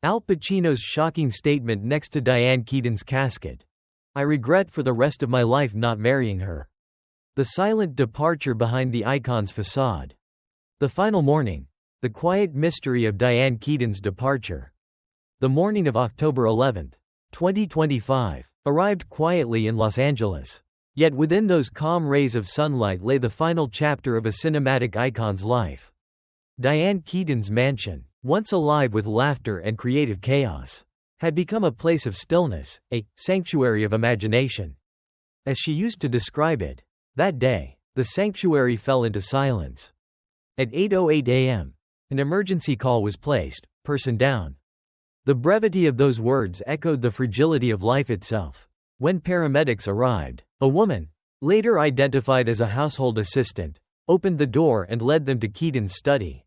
Al Pacino's shocking statement next to Dianne Keaton's casket. "I regret for the rest of my life not marrying her." The silent departure behind the icon's facade. The final morning. The quiet mystery of Dianne Keaton's departure. The morning of October 11, 2025, arrived quietly in Los Angeles. Yet within those calm rays of sunlight lay the final chapter of a cinematic icon's life. Dianne Keaton's mansion, once alive with laughter and creative chaos, had become a place of stillness, a sanctuary of imagination. As she used to describe it, that day, the sanctuary fell into silence. At 8:08 a.m., an emergency call was placed, "Person down." The brevity of those words echoed the fragility of life itself. When paramedics arrived, a woman, later identified as a household assistant, opened the door and led them to Keaton's study.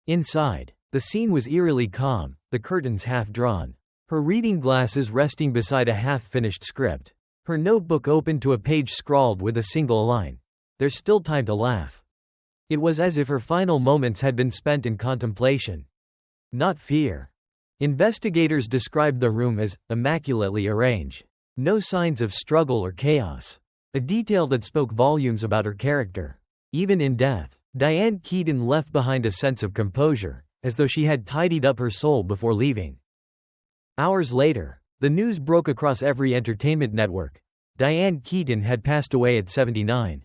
Inside, the scene was eerily calm, the curtains half drawn, her reading glasses resting beside a half-finished script, her notebook open to a page scrawled with a single line, "There's still time to laugh." It was as if her final moments had been spent in contemplation, not fear. Investigators described the room as immaculately arranged. No signs of struggle or chaos. A detail that spoke volumes about her character. Even in death, Dianne Keaton left behind a sense of composure, as though she had tidied up her soul before leaving. Hours later, the news broke across every entertainment network. Dianne Keaton had passed away at 79.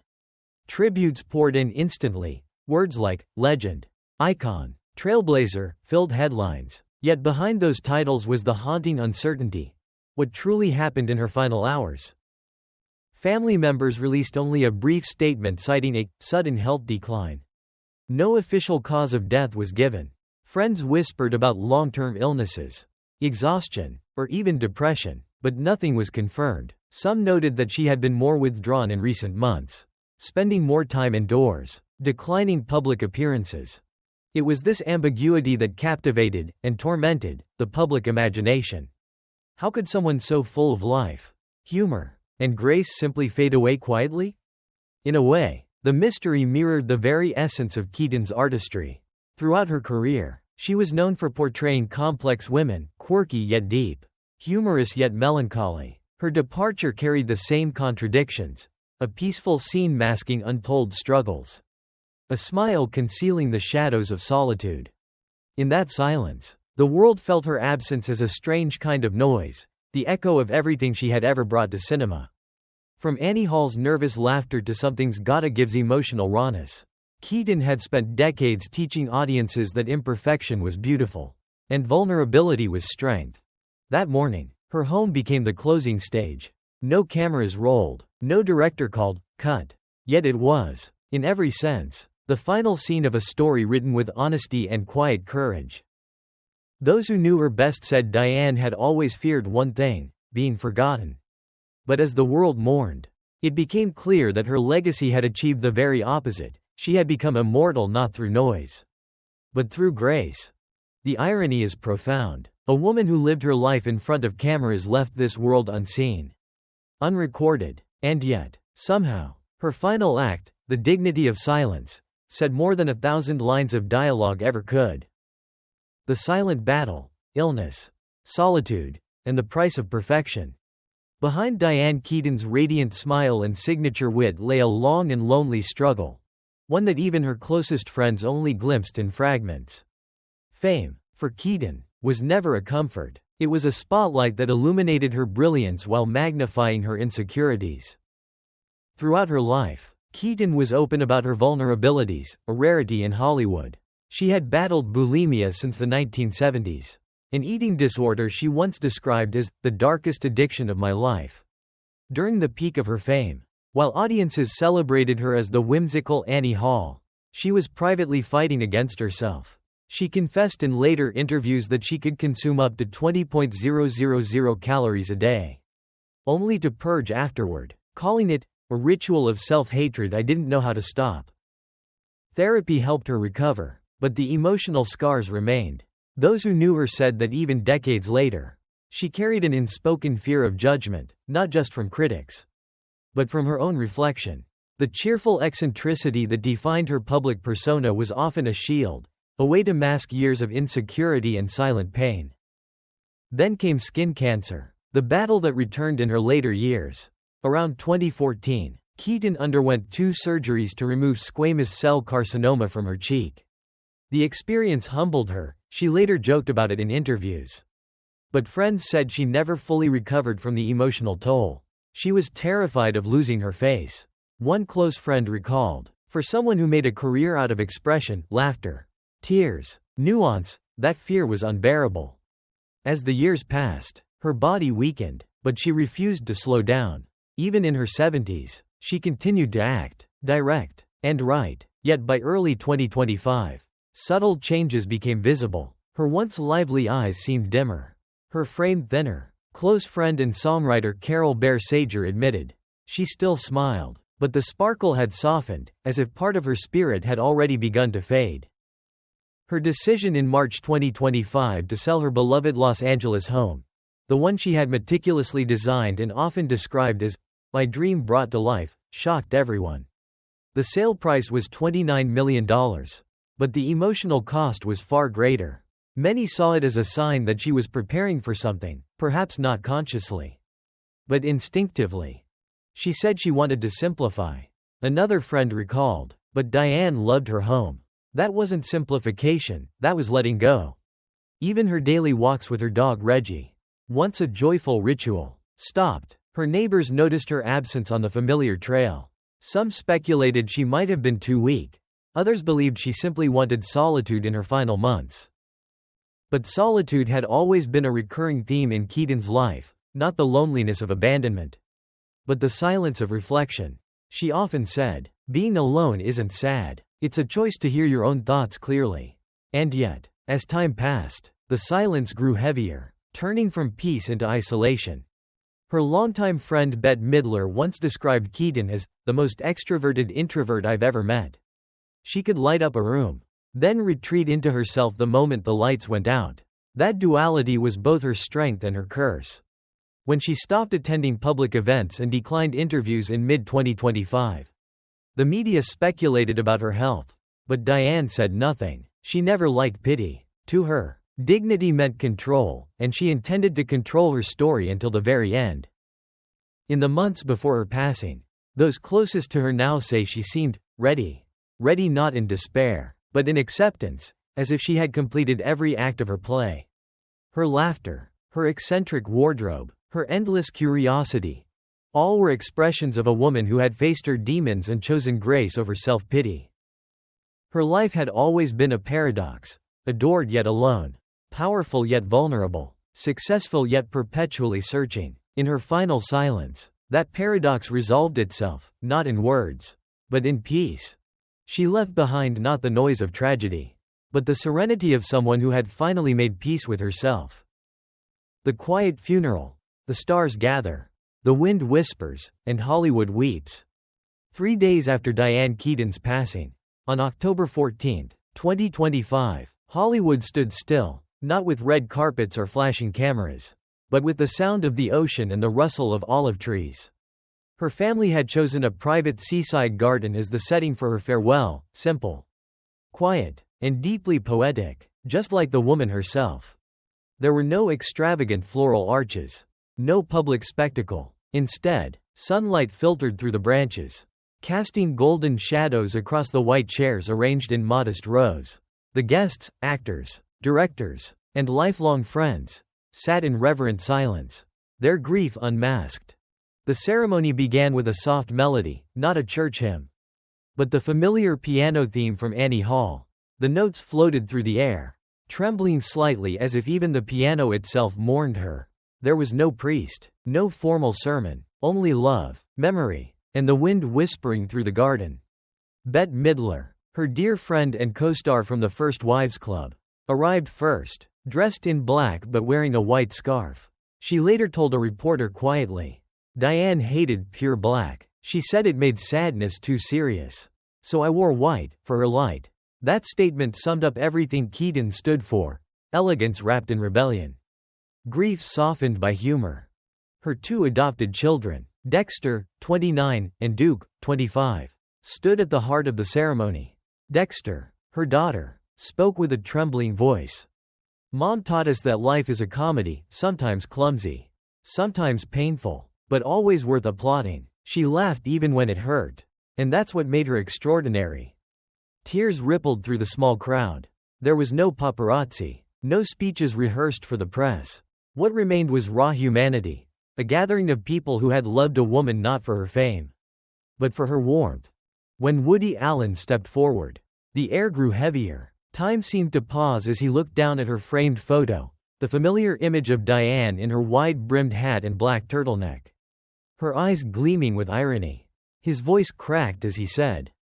Tributes poured in instantly. Words like legend, icon, trailblazer filled headlines. Yet behind those titles was the haunting uncertainty. What truly happened in her final hours? Family members released only a brief statement citing a sudden health decline. No official cause of death was given. Friends whispered about long-term illnesses, exhaustion, or even depression, but nothing was confirmed. Some noted that she had been more withdrawn in recent months, spending more time indoors, declining public appearances. It was this ambiguity that captivated and tormented the public imagination. How could someone so full of life, humor, and grace simply fade away quietly? In a way, the mystery mirrored the very essence of Keaton's artistry. Throughout her career, she was known for portraying complex women, quirky yet deep, humorous yet melancholy. Her departure carried the same contradictions, a peaceful scene masking untold struggles, a smile concealing the shadows of solitude. In that silence, the world felt her absence as a strange kind of noise, the echo of everything she had ever brought to cinema. From Annie Hall's nervous laughter to Something's Gotta Give's emotional rawness, Keaton had spent decades teaching audiences that imperfection was beautiful, and vulnerability was strength. That morning, her home became the closing stage. No cameras rolled, no director called, cut. Yet it was, in every sense, the final scene of a story written with honesty and quiet courage. Those who knew her best said Dianne had always feared one thing, being forgotten. But as the world mourned, it became clear that her legacy had achieved the very opposite. She had become immortal not through noise, but through grace. The irony is profound. A woman who lived her life in front of cameras left this world unseen, unrecorded, and yet, somehow, her final act, the dignity of silence, said more than 1,000 lines of dialogue ever could. The silent battle, illness, solitude, and the price of perfection. Behind Dianne Keaton's radiant smile and signature wit lay a long and lonely struggle, one that even her closest friends only glimpsed in fragments. Fame, for Keaton, was never a comfort. It was a spotlight that illuminated her brilliance while magnifying her insecurities. Throughout her life, Keaton was open about her vulnerabilities, a rarity in Hollywood. She had battled bulimia since the 1970s, an eating disorder she once described as the darkest addiction of my life. During the peak of her fame, while audiences celebrated her as the whimsical Annie Hall, she was privately fighting against herself. She confessed in later interviews that she could consume up to 20,000 calories a day, only to purge afterward, calling it a ritual of self-hatred I didn't know how to stop. Therapy helped her recover, but the emotional scars remained. Those who knew her said that even decades later, she carried an unspoken fear of judgment, not just from critics, but from her own reflection. The cheerful eccentricity that defined her public persona was often a shield, a way to mask years of insecurity and silent pain. Then came skin cancer, the battle that returned in her later years. Around 2014, Keaton underwent 2 surgeries to remove squamous cell carcinoma from her cheek. The experience humbled her, she later joked about it in interviews. But friends said she never fully recovered from the emotional toll. She was terrified of losing her face. One close friend recalled, "For someone who made a career out of expression, laughter, tears, nuance, that fear was unbearable." As the years passed, her body weakened, but she refused to slow down. Even in her 70s, she continued to act, direct, and write. Yet by early 2025, subtle changes became visible. Her once lively eyes seemed dimmer, her frame thinner. Close friend and songwriter Carol Bear Sager admitted, "She still smiled, but the sparkle had softened, as if part of her spirit had already begun to fade." Her decision in March 2025 to sell her beloved Los Angeles home, the one she had meticulously designed and often described as my dream brought to life, shocked everyone. The sale price was $29 million. But the emotional cost was far greater. Many saw it as a sign that she was preparing for something, perhaps not consciously, but instinctively. She said she wanted to simplify. Another friend recalled, "But Dianne loved her home. That wasn't simplification, that was letting go." Even her daily walks with her dog Reggie, once a joyful ritual, stopped. Her neighbors noticed her absence on the familiar trail. Some speculated she might have been too weak. Others believed she simply wanted solitude in her final months. But solitude had always been a recurring theme in Keaton's life, not the loneliness of abandonment, but the silence of reflection. She often said, "Being alone isn't sad, it's a choice to hear your own thoughts clearly." And yet, as time passed, the silence grew heavier, turning from peace into isolation. Her longtime friend Bette Midler once described Keaton as the most extroverted introvert I've ever met. She could light up a room, then retreat into herself the moment the lights went out. That duality was both her strength and her curse. When she stopped attending public events and declined interviews in mid-2025, the media speculated about her health, but Dianne said nothing. She never liked pity. To her, dignity meant control, and she intended to control her story until the very end. In the months before her passing, those closest to her now say she seemed ready. Ready not in despair, but in acceptance, as if she had completed every act of her play. Her laughter, her eccentric wardrobe, her endless curiosity, all were expressions of a woman who had faced her demons and chosen grace over self-pity. Her life had always been a paradox, adored yet alone, powerful yet vulnerable, successful yet perpetually searching. In her final silence, that paradox resolved itself, not in words, but in peace. She left behind not the noise of tragedy, but the serenity of someone who had finally made peace with herself. The quiet funeral. The stars gather, the wind whispers, and Hollywood weeps. 3 days after Dianne Keaton's passing, on October 14, 2025, Hollywood stood still, not with red carpets or flashing cameras, but with the sound of the ocean and the rustle of olive trees. Her family had chosen a private seaside garden as the setting for her farewell, simple, quiet, and deeply poetic, just like the woman herself. There were no extravagant floral arches, no public spectacle. Instead, sunlight filtered through the branches, casting golden shadows across the white chairs arranged in modest rows. The guests, actors, directors, and lifelong friends, sat in reverent silence, their grief unmasked. The ceremony began with a soft melody, not a church hymn, but the familiar piano theme from Annie Hall. The notes floated through the air, trembling slightly as if even the piano itself mourned her. There was no priest, no formal sermon, only love, memory, and the wind whispering through the garden. Bette Midler, her dear friend and co-star from the First Wives Club, arrived first, dressed in black but wearing a white scarf. She later told a reporter quietly, "Dianne hated pure black. She said it made sadness too serious. So I wore white, for her light." That statement summed up everything Keaton stood for: elegance wrapped in rebellion, grief softened by humor. Her 2 adopted children, Dexter, 29, and Duke, 25, stood at the heart of the ceremony. Dexter, her daughter, spoke with a trembling voice. Mom taught us that life is a comedy, sometimes clumsy, sometimes painful, but always worth applauding. She laughed even when it hurt. And that's what made her extraordinary. Tears rippled through the small crowd. There was no paparazzi, no speeches rehearsed for the press. What remained was raw humanity, a gathering of people who had loved a woman not for her fame, but for her warmth. When Woody Allen stepped forward, the air grew heavier. Time seemed to pause as he looked down at her framed photo, the familiar image of Dianne in her wide-brimmed hat and black turtleneck, her eyes gleaming with irony. His voice cracked as he said,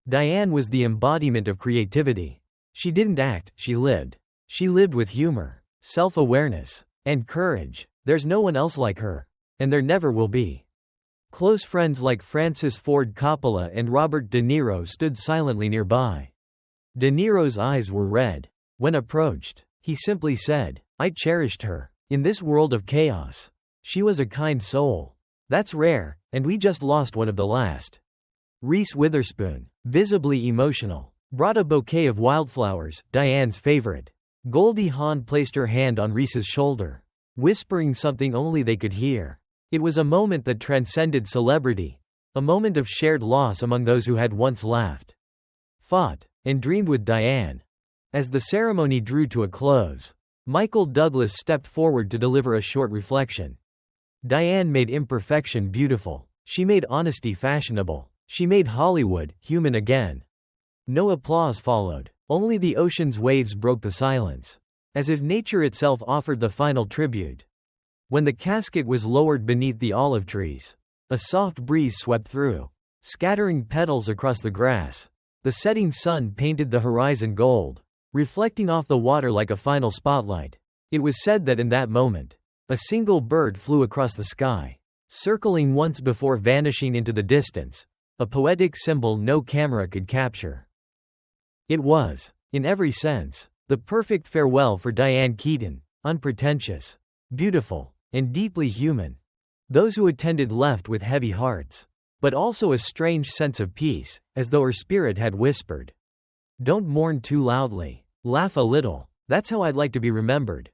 "Dianne was the embodiment of creativity. She didn't act, she lived. She lived with humor, self-awareness, and courage. There's no one else like her. And there never will be." Close friends like Francis Ford Coppola and Robert De Niro stood silently nearby. De Niro's eyes were red. When approached, he simply said, "I cherished her. In this world of chaos, she was a kind soul. That's rare, and we just lost one of the last." Reese Witherspoon, visibly emotional, brought a bouquet of wildflowers, Dianne's favorite. Goldie Hawn placed her hand on Reese's shoulder, whispering something only they could hear. It was a moment that transcended celebrity, a moment of shared loss among those who had once laughed, fought, and dreamed with Dianne. As the ceremony drew to a close, Michael Douglas stepped forward to deliver a short reflection. Dianne made imperfection beautiful. She made honesty fashionable. She made Hollywood human again. No applause followed. Only the ocean's waves broke the silence, as if nature itself offered the final tribute. When the casket was lowered beneath the olive trees, a soft breeze swept through, scattering petals across the grass. The setting sun painted the horizon gold, reflecting off the water like a final spotlight. It was said that in that moment, a single bird flew across the sky, circling once before vanishing into the distance, a poetic symbol no camera could capture. It was, in every sense, the perfect farewell for Dianne Keaton, unpretentious, beautiful, and deeply human. Those who attended left with heavy hearts, but also a strange sense of peace, as though her spirit had whispered, "Don't mourn too loudly. Laugh a little. That's how I'd like to be remembered."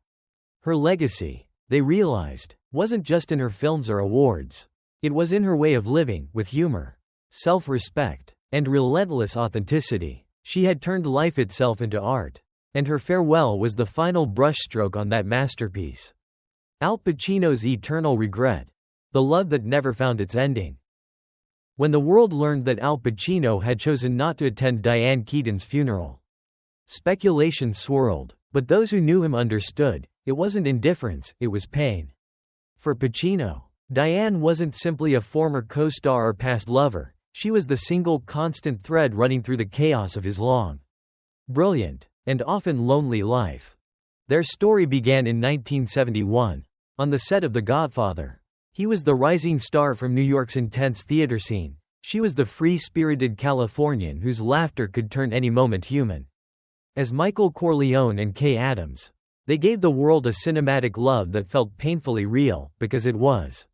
Her legacy, they realized, wasn't just in her films or awards. It was in her way of living, with humor, self-respect, and relentless authenticity. She had turned life itself into art, and her farewell was the final brushstroke on that masterpiece. Al Pacino's eternal regret, the love that never found its ending. When the world learned that Al Pacino had chosen not to attend Dianne Keaton's funeral, speculation swirled, but those who knew him understood, it wasn't indifference, it was pain. For Pacino, Dianne wasn't simply a former co-star or past lover, she was the single constant thread running through the chaos of his long, brilliant, and often lonely life. Their story began in 1971, on the set of The Godfather. He was the rising star from New York's intense theater scene. She was the free-spirited Californian whose laughter could turn any moment human. As Michael Corleone and Kay Adams, they gave the world a cinematic love that felt painfully real, because it was.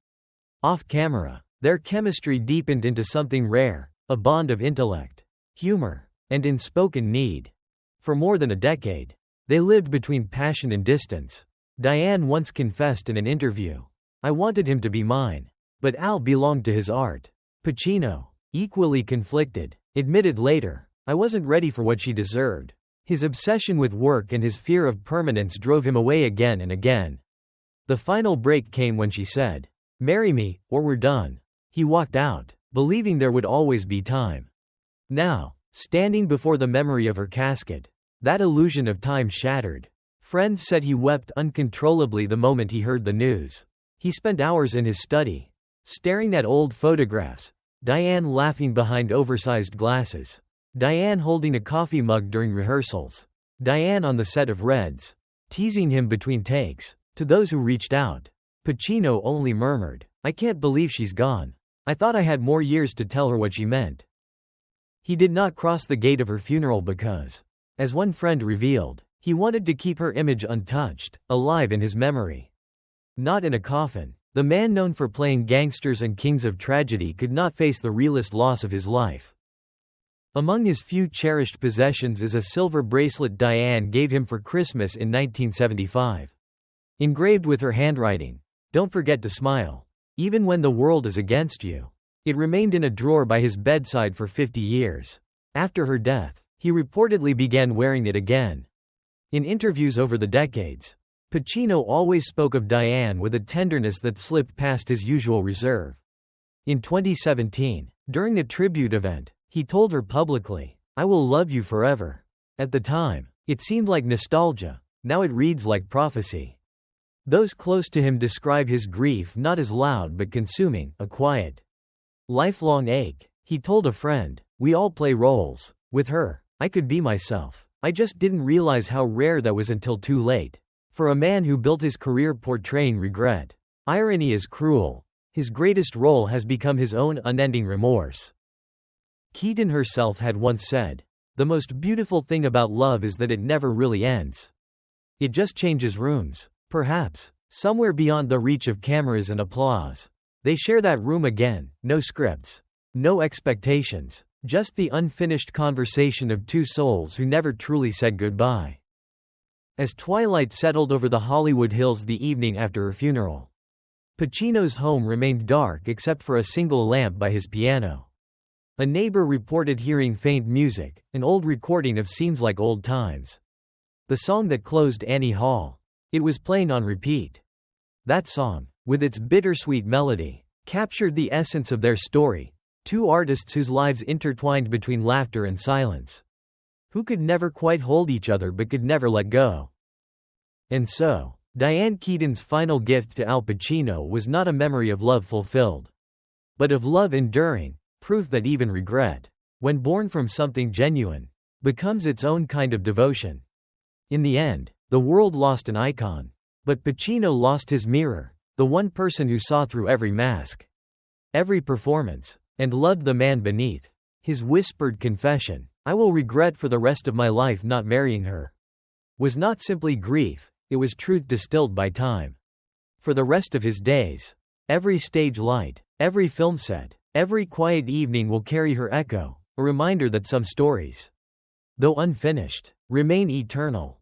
Off-camera, their chemistry deepened into something rare, a bond of intellect, humor, and unspoken need. For more than a decade, they lived between passion and distance. Dianne once confessed in an interview, "I wanted him to be mine. But Al belonged to his art." Pacino, equally conflicted, admitted later, "I wasn't ready for what she deserved." His obsession with work and his fear of permanence drove him away again and again. The final break came when she said, "Marry me, or we're done." He walked out, believing there would always be time. Now, standing before the memory of her casket, that illusion of time shattered. Friends said he wept uncontrollably the moment he heard the news. He spent hours in his study, staring at old photographs, Dianne laughing behind oversized glasses, Dianne holding a coffee mug during rehearsals, Dianne on the set of Reds, teasing him between takes. To those who reached out, Pacino only murmured, "I can't believe she's gone. I thought I had more years to tell her what she meant." He did not cross the gate of her funeral because, as one friend revealed, he wanted to keep her image untouched, alive in his memory. Not in a coffin. The man known for playing gangsters and kings of tragedy could not face the realest loss of his life. Among his few cherished possessions is a silver bracelet Dianne gave him for Christmas in 1975. Engraved with her handwriting, "Don't forget to smile, even when the world is against you." It remained in a drawer by his bedside for 50 years. After her death, he reportedly began wearing it again. In interviews over the decades, Pacino always spoke of Dianne with a tenderness that slipped past his usual reserve. In 2017, during a tribute event, he told her publicly, "I will love you forever." At the time, it seemed like nostalgia. Now it reads like prophecy. Those close to him describe his grief not as loud but consuming, a quiet, lifelong ache. He told a friend, "We all play roles. With her, I could be myself. I just didn't realize how rare that was until too late." For a man who built his career portraying regret, irony is cruel. His greatest role has become his own unending remorse. Keaton herself had once said, "The most beautiful thing about love is that it never really ends. It just changes rooms. Perhaps, somewhere beyond the reach of cameras and applause. They share that room again, no scripts, no expectations, just the unfinished conversation of two souls who never truly said goodbye." As twilight settled over the Hollywood Hills the evening after her funeral, Pacino's home remained dark except for a single lamp by his piano. A neighbor reported hearing faint music, an old recording of Seems Like Old Times, the song that closed Annie Hall. It was playing on repeat. That song, with its bittersweet melody, captured the essence of their story, two artists whose lives intertwined between laughter and silence, who could never quite hold each other but could never let go. And so, Dianne Keaton's final gift to Al Pacino was not a memory of love fulfilled, but of love enduring, proof that even regret, when born from something genuine, becomes its own kind of devotion. In the end, the world lost an icon, but Pacino lost his mirror, the one person who saw through every mask, every performance, and loved the man beneath. His whispered confession, "I will regret for the rest of my life not marrying her," was not simply grief, it was truth distilled by time. For the rest of his days, every stage light, every film set, every quiet evening will carry her echo, a reminder that some stories, though unfinished, remain eternal.